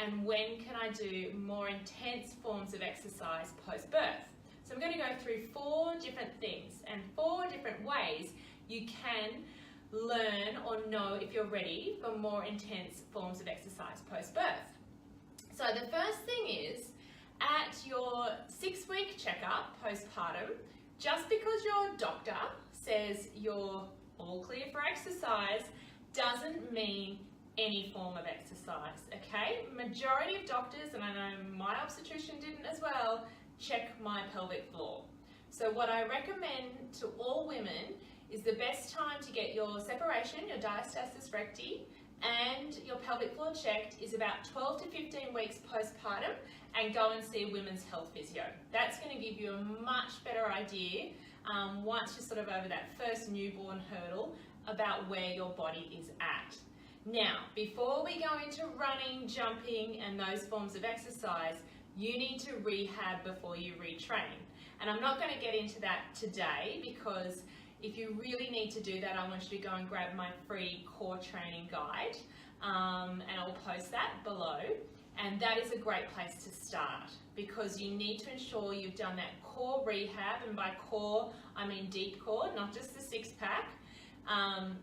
and when can I do more intense forms of exercise post-birth. So I'm going to go through 4 different things and 4 different ways you can learn or know if you're ready for more intense forms of exercise post-birth. So the first thing is, at your 6-week checkup postpartum, just because your doctor says you're all clear for exercise doesn't mean any form of exercise, okay? Majority of doctors, and I know my obstetrician didn't as well, check my pelvic floor. So what I recommend to all women is the best time to get your separation, your diastasis recti, and your pelvic floor checked is about 12 to 15 weeks postpartum, and go and see a women's health physio. That's going to give you a much better idea once you're sort of over that first newborn hurdle about where your body is at. Now, before we go into running, jumping and those forms of exercise, you need to rehab before you retrain. And I'm not going to get into that today, because if you really need to do that, I want you to go and grab my free core training guide, and I'll post that below. And that is a great place to start, because you need to ensure you've done that core rehab, and by core I mean deep core, not just the 6-pack,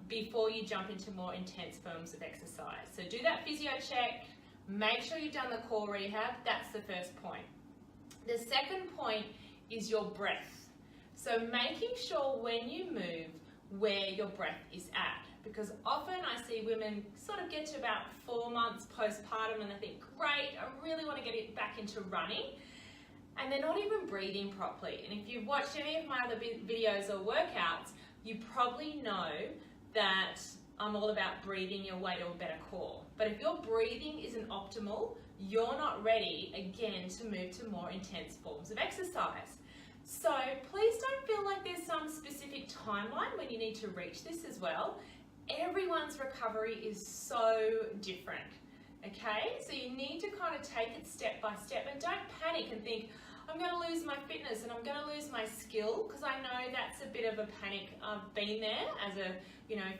before you jump into more intense forms of exercise. So do that physio check, make sure you've done the core rehab. That's the first point. The second point is your breath. So making sure when you move where your breath is at, because often I see women sort of get to about 4 months postpartum and they think, great, I really want to get it back into running, and they're not even breathing properly. And if you've watched any of my other videos or workouts, you probably know that I'm all about breathing your way to a better core. But if your breathing isn't optimal, you're not ready again to move to more intense forms of exercise. So please don't feel like there's some specific timeline when you need to reach this as well. Everyone's recovery is so different, okay? So you need to kind of take it step by step, and don't panic and think, I'm going to lose my fitness and I'm going to lose my skill, because I know that's a bit of a panic. I've been there as a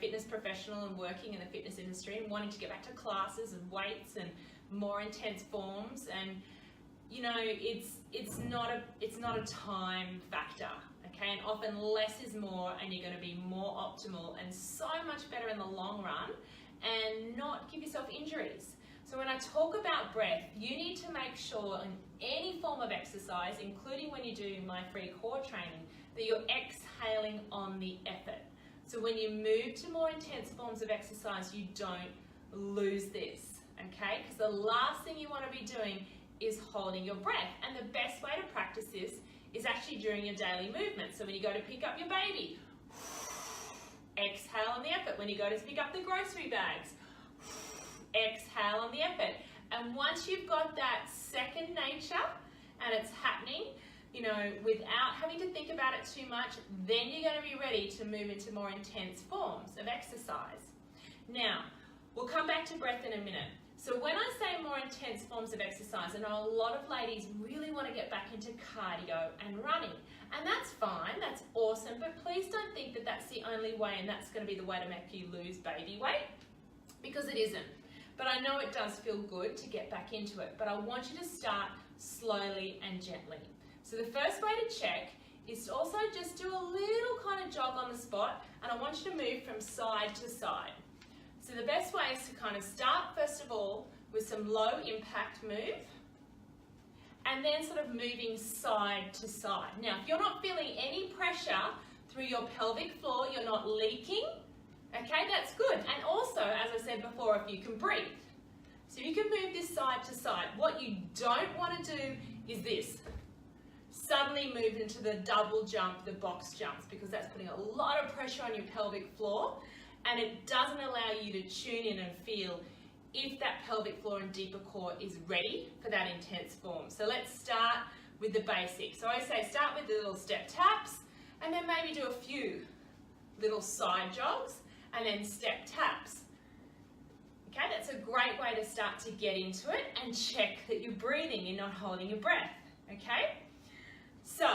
fitness professional and working in the fitness industry and wanting to get back to classes and weights and more intense forms, and it's not a time factor, okay? And often less is more, and you're going to be more optimal and so much better in the long run, and not give yourself injuries. So when I talk about breath, you need to make sure in any form of exercise, including when you do my free core training, that you're exhaling on the effort. So when you move to more intense forms of exercise, you don't lose this, okay? Because the last thing you want to be doing is holding your breath. And the best way to practice this is actually during your daily movement. So when you go to pick up your baby, exhale on the effort. When you go to pick up the grocery bags, exhale on the effort. And once you've got that second nature and it's happening, without having to think about it too much, then you're going to be ready to move into more intense forms of exercise. Now, we'll come back to breath in a minute. So when I say more intense forms of exercise, I know a lot of ladies really want to get back into cardio and running. And that's fine, that's awesome, but please don't think that that's the only way and that's going to be the way to make you lose baby weight, because it isn't. But I know it does feel good to get back into it, but I want you to start slowly and gently. So the first way to check is to also just do a little kind of jog on the spot, and I want you to move from side to side. So the best way is to kind of start first of all with some low impact move, and then sort of moving side to side. Now, if you're not feeling any pressure through your pelvic floor, you're not leaking, okay, that's good. And also, as I said before, if you can breathe. So you can move this side to side. What you don't want to do is this. Suddenly move into the double jump, the box jumps, because that's putting a lot of pressure on your pelvic floor, and it doesn't allow you to tune in and feel if that pelvic floor and deeper core is ready for that intense form. So let's start with the basics. So I say start with the little step taps, and then maybe do a few little side jogs, and then step taps. Okay, that's a great way to start to get into it and check that you're breathing, you're not holding your breath, okay? So,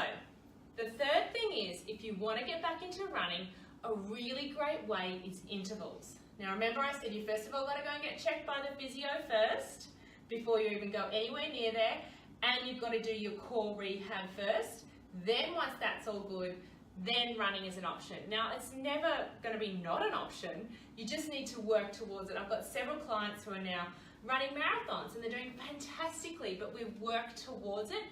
the third thing is, if you want to get back into running, a really great way is intervals. Now remember I said you first of all got to go and get checked by the physio first, before you even go anywhere near there, and you've got to do your core rehab first. Then once that's all good, then running is an option. Now, it's never going to be not an option. You just need to work towards it. I've got several clients who are now running marathons and they're doing fantastically, but we've worked towards it.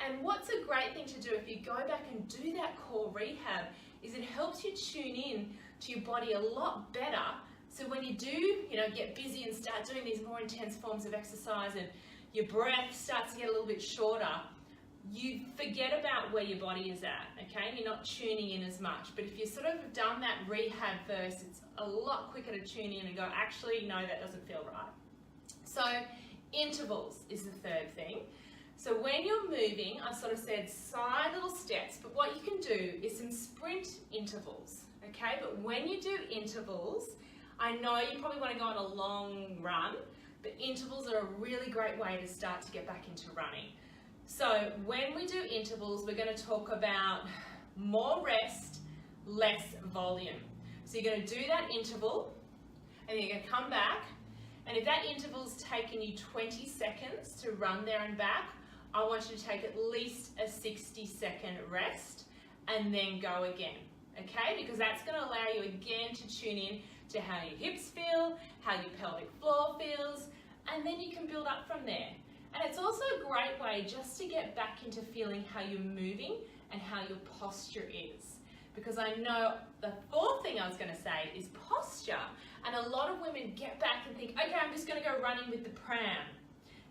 And what's a great thing to do if you go back and do that core rehab is it helps you tune in to your body a lot better. So when you do, get busy and start doing these more intense forms of exercise and your breath starts to get a little bit shorter, you forget about where your body is at, okay? And you're not tuning in as much. But if you sort of done that rehab first, it's a lot quicker to tune in and go, actually, no, that doesn't feel right. So intervals is the third thing. So when you're moving, I sort of said side little steps, but what you can do is some sprint intervals, okay? But when you do intervals, I know you probably want to go on a long run, but intervals are a really great way to start to get back into running. So when we do intervals, we're going to talk about more rest, less volume. So you're going to do that interval, and then you're going to come back, and if that interval's taken you 20 seconds to run there and back, I want you to take at least a 60-second rest, and then go again, okay? Because that's going to allow you again to tune in to how your hips feel, how your pelvic floor feels, and then you can build up from there. And it's also a great way just to get back into feeling how you're moving and how your posture is. Because I know the fourth thing I was going to say is posture. And a lot of women get back and think, okay, I'm just going to go running with the pram.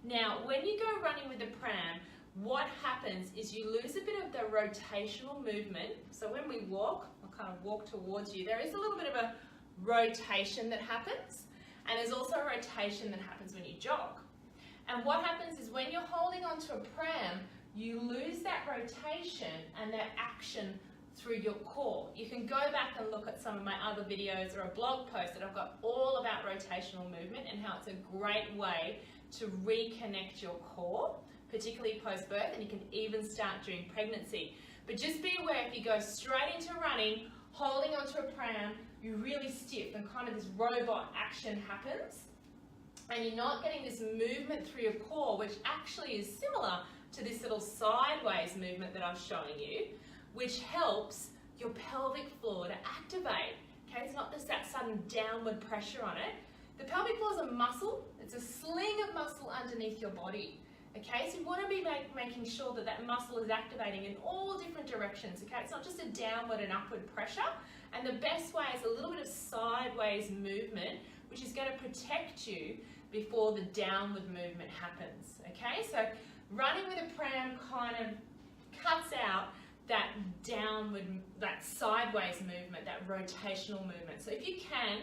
Now, when you go running with the pram, what happens is you lose a bit of the rotational movement. So when we walk, I'll kind of walk towards you, there is a little bit of a rotation that happens. And there's also a rotation that happens when you jog. And what happens is when you're holding onto a pram, you lose that rotation and that action through your core. You can go back and look at some of my other videos or a blog post that I've got all about rotational movement and how it's a great way to reconnect your core, particularly post-birth, and you can even start during pregnancy. But just be aware, if you go straight into running, holding onto a pram, you're really stiff and kind of this robot action happens. And you're not getting this movement through your core, which actually is similar to this little sideways movement that I'm showing you, which helps your pelvic floor to activate. Okay, it's not just that sudden downward pressure on it. The pelvic floor is a muscle. It's a sling of muscle underneath your body. Okay, so you want to be making sure that that muscle is activating in all different directions. Okay, it's not just a downward and upward pressure. And the best way is a little bit of sideways movement, which is going to protect you before the downward movement happens. Okay, so running with a pram kind of cuts out that downward, that sideways movement, that rotational movement. So if you can,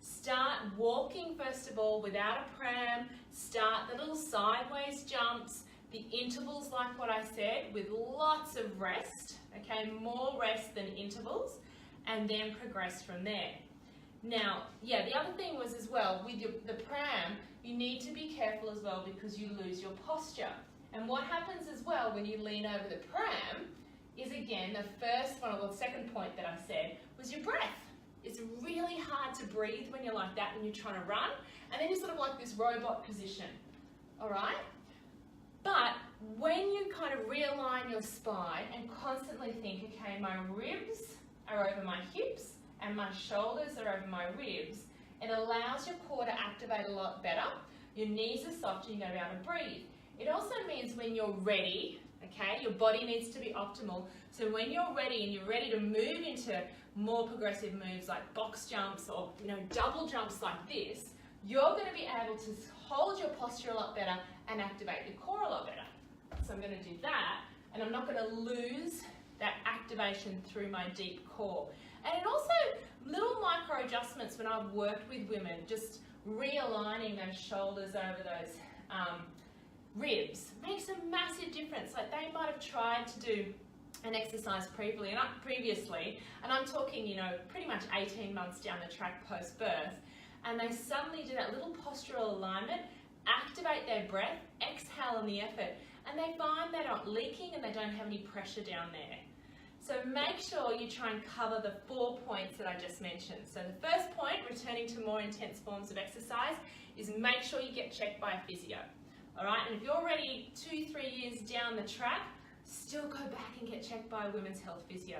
start walking first of all without a pram, start the little sideways jumps, the intervals like what I said, with lots of rest, okay, more rest than intervals, and then progress from there. Now, yeah, the other thing was as well, with the pram, you need to be careful as well because you lose your posture. And what happens as well when you lean over the pram is, again, the first one, or the second point that I said, was your breath. It's really hard to breathe when you're like that when you're trying to run, and then you're sort of like this robot position, all right? But when you kind of realign your spine and constantly think, okay, my ribs are over my hips and my shoulders are over my ribs, it allows your core to activate a lot better. Your knees are soft and you're going to be able to breathe. It also means when you're ready, okay, your body needs to be optimal. So when you're ready and you're ready to move into more progressive moves like box jumps or double jumps like this, you're going to be able to hold your posture a lot better and activate your core a lot better. So I'm going to do that, and I'm not going to lose that activation through my deep core. And it also, little micro adjustments when I've worked with women, just realigning those shoulders over those ribs makes a massive difference. Like they might have tried to do an exercise previously, and I'm talking, pretty much 18 months down the track post-birth, and they suddenly do that little postural alignment, activate their breath, exhale in the effort, and they find they're not leaking and they don't have any pressure down there. So make sure you try and cover the 4 points that I just mentioned. So the first point, returning to more intense forms of exercise, is make sure you get checked by a physio. All right, and if you're already 2-3 years down the track, still go back and get checked by a women's health physio.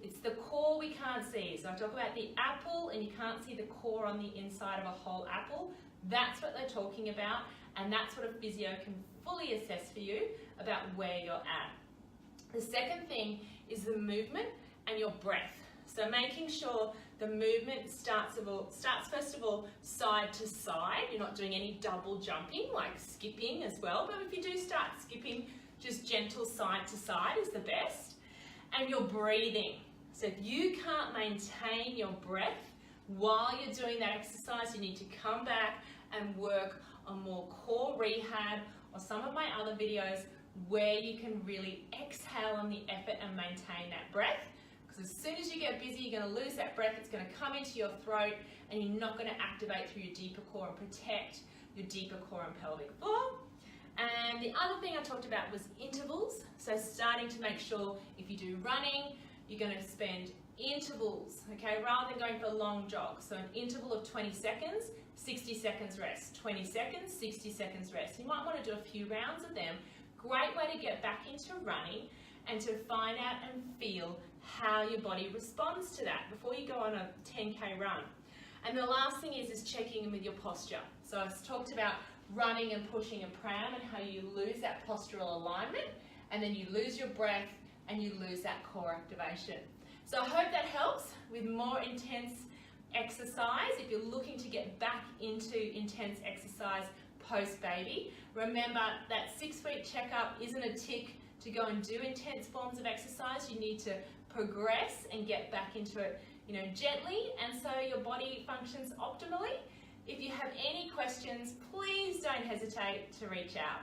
It's the core we can't see. So I talk about the apple and you can't see the core on the inside of a whole apple. That's what they're talking about, and that's what a physio can fully assess for you about where you're at. The second thing is the movement and your breath. So making sure the movement starts first of all side to side. You're not doing any double jumping like skipping as well, but if you do start skipping, just gentle side to side is the best. And your breathing. So if you can't maintain your breath while you're doing that exercise, you need to come back and work on more core rehab or some of my other videos where you can really exhale on the effort and maintain that breath. Because as soon as you get busy, you're going to lose that breath. It's going to come into your throat and you're not going to activate through your deeper core and protect your deeper core and pelvic floor. And the other thing I talked about was intervals. So starting to make sure if you do running, you're going to spend intervals, okay, rather than going for a long jog. So an interval of 20 seconds, 60 seconds rest, 20 seconds, 60 seconds rest. You might want to do a few rounds of them. Great way to get back into running and to find out and feel how your body responds to that before you go on a 10K run. And the last thing is checking in with your posture. So I've talked about running and pushing a pram and how you lose that postural alignment and then you lose your breath and you lose that core activation. So I hope that helps with more intense exercise. If you're looking to get back into intense exercise post-baby, remember that 6-week checkup isn't a tick to go and do intense forms of exercise. You need to progress and get back into it, gently, and so your body functions optimally. If you have any questions, please don't hesitate to reach out.